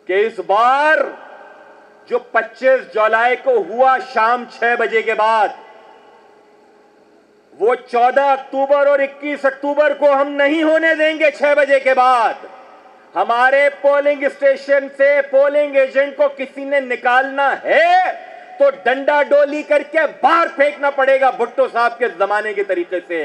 कि इस बार जो 25 जुलाई को हुआ शाम 6 बजे के बाद, वो 14 अक्टूबर और 21 अक्टूबर को हम नहीं होने देंगे। 6 बजे के बाद हमारे पोलिंग स्टेशन से पोलिंग एजेंट को किसी ने निकालना है तो डंडा डोली करके बाहर फेंकना पड़ेगा, भुट्टो साहब के जमाने के तरीके से।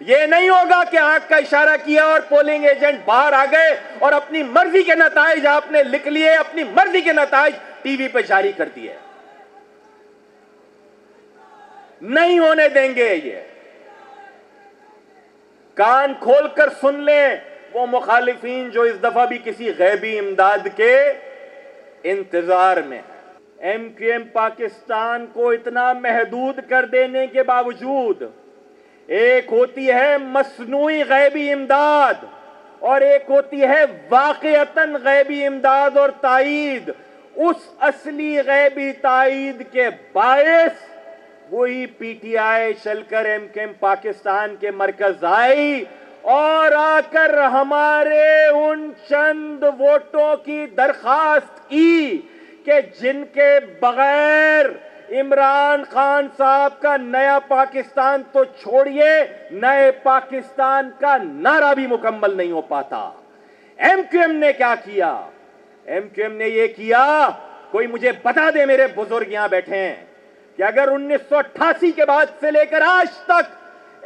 यह नहीं होगा कि आंख का इशारा किया और पोलिंग एजेंट बाहर आ गए और अपनी मर्जी के नताइज आपने लिख लिए, अपनी मर्जी के नताइज टीवी पे जारी कर दिए। नहीं होने देंगे। ये कान खोलकर सुन लें वो मुखालिफिन जो इस दफा भी किसी गैबी इमदाद के इंतजार में है। एमक्यूएम पाकिस्तान को इतना महदूद कर देने के बावजूद, एक होती है मसनूई गैबी इमदाद और एक होती है वाकईतन गैबी इमदाद और ताईद। उस असली गैबी ताईद के बायस वही पीटीआई चलकर एमक्यूएम पाकिस्तान के मरकज आई और आकर हमारे उन चंद वोटों की दरखास्त की कि जिनके बगैर इमरान खान साहब का नया पाकिस्तान तो छोड़िए, नए पाकिस्तान का नारा भी मुकम्मल नहीं हो पाता। एमक्यूएम ने क्या किया? एमक्यूएम ने यह किया, कोई मुझे बता दे, मेरे बुजुर्ग यहां बैठे हैं, कि अगर 1988 के बाद से लेकर आज तक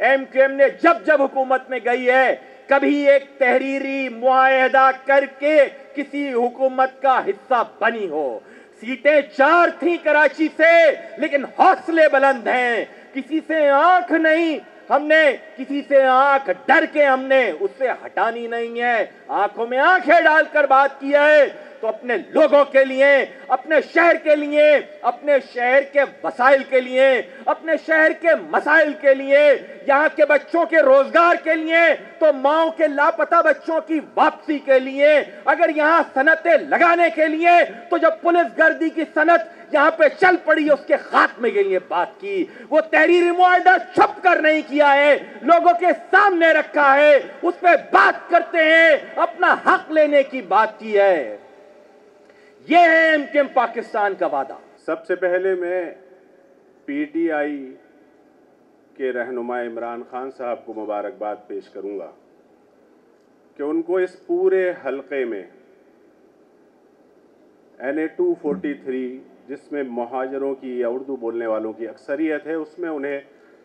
एमक्यूएम ने जब जब हुकूमत में गई है, कभी एक तहरीरी मुआहदा करके किसी हुकूमत का हिस्सा बनी हो। सीटें 4 थी कराची से, लेकिन हौसले बुलंद हैं। किसी से आंख नहीं, हमने किसी से आंख डर के हमने उससे हटानी नहीं है, आंखों में आंखें डालकर बात किया है। तो अपने लोगों के लिए, अपने शहर के लिए, अपने शहर के वसाइल के लिए, अपने शहर के मसाइल के लिए, यहाँ के बच्चों के रोजगार के लिए, तो माओ के लापता बच्चों की वापसी के लिए, अगर यहाँ सनतें लगाने के लिए, तो जब पुलिस गर्दी की सनत यहाँ पे चल पड़ी उसके खात्मे के लिए बात की। वो तहरीरी मुआहदा छुप कर नहीं किया है, लोगों के सामने रखा है, उस पर बात करते हैं, अपना हक लेने की बात की है। यह है एमक्यूएम पाकिस्तान का वादा। सबसे पहले मैं पीटीआई के रहनुमा इमरान खान साहब को मुबारकबाद पेश करूंगा कि उनको इस पूरे हलके में NA 243, जिसमें मुहाजिरों की या उर्दू बोलने वालों की अक्सरियत है, उसमें उन्हें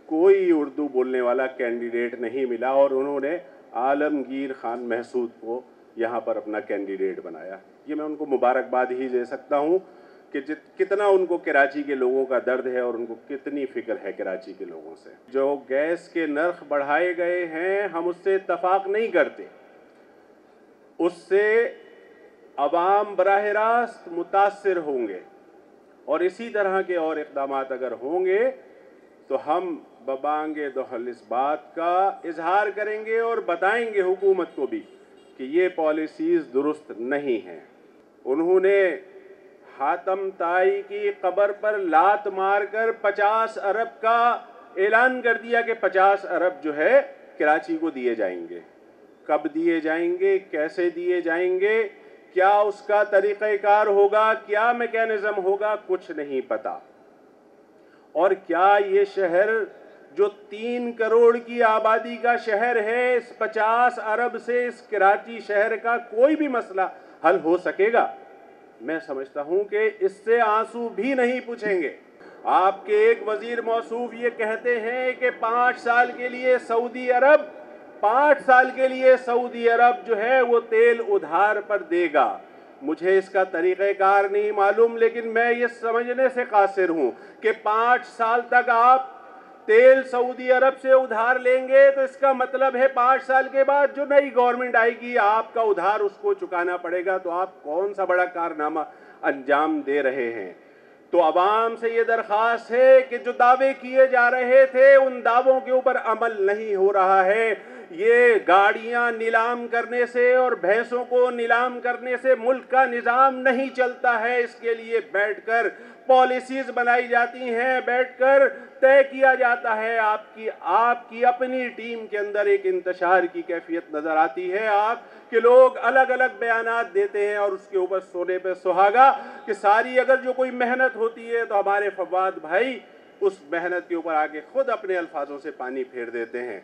कोई उर्दू बोलने वाला कैंडिडेट नहीं मिला और उन्होंने आलमगीर खान महसूद को यहाँ पर अपना कैंडिडेट बनाया। ये मैं उनको मुबारकबाद ही दे सकता हूँ कि कितना उनको कराची के लोगों का दर्द है और उनको कितनी फिक्र है कराची के लोगों से। जो गैस के नर्ख बढ़ाए गए हैं, हम उससे इत्तफाक नहीं करते, उससे अवाम बराह रास्त मुतासिर होंगे और इसी तरह के और इक़दामात अगर होंगे तो हम बबांगे दोहल इस बात का इजहार करेंगे और बताएंगे हुकूमत को भी कि ये पॉलिसीज़ दुरुस्त नहीं हैं। उन्होंने हातम ताई की कब्र पर लात मारकर 50 अरब का ऐलान कर दिया कि 50 अरब जो है कराची को दिए जाएंगे। कब दिए जाएंगे, कैसे दिए जाएंगे, क्या उसका तरीक़ाकार होगा, क्या मैकेनिज़्म होगा, कुछ नहीं पता। और क्या ये शहर जो 3 करोड़ की आबादी का शहर है, इस 50 अरब से इस कराची शहर का कोई भी मसला हल हो सकेगा? मैं समझता हूं कि इससे आंसू भी नहीं पूछेंगे। आपके एक वजीर मौसूफ ये कहते हैं कि 5 साल के लिए सऊदी अरब 5 साल के लिए सऊदी अरब जो है वो तेल उधार पर देगा। मुझे इसका तरीक़ाकार नहीं मालूम, लेकिन मैं ये समझने से कासिर हूँ कि 5 साल तक आप तेल सऊदी अरब से उधार लेंगे तो इसका मतलब है 5 साल के बाद जो नई गवर्नमेंट आएगी आपका उधार उसको चुकाना पड़ेगा। तो आप कौन सा बड़ा कारनामा अंजाम दे रहे हैं? तो अवाम से ये दरख्वास्त है कि जो दावे किए जा रहे थे उन दावों के ऊपर अमल नहीं हो रहा है। ये गाड़ियां नीलाम करने से और भैंसों को नीलाम करने से मुल्क का निज़ाम नहीं चलता है। इसके लिए बैठकर पॉलिसीज बनाई जाती हैं, बैठकर तय किया जाता है। आपकी अपनी टीम के अंदर एक इंतशार की कैफियत नजर आती है। आपके लोग अलग अलग बयानात देते हैं और उसके ऊपर सोने पे सुहागा कि सारी अगर जो कोई मेहनत होती है तो हमारे फवाद भाई उस मेहनत के ऊपर आके खुद अपने अल्फाजों से पानी फेर देते हैं।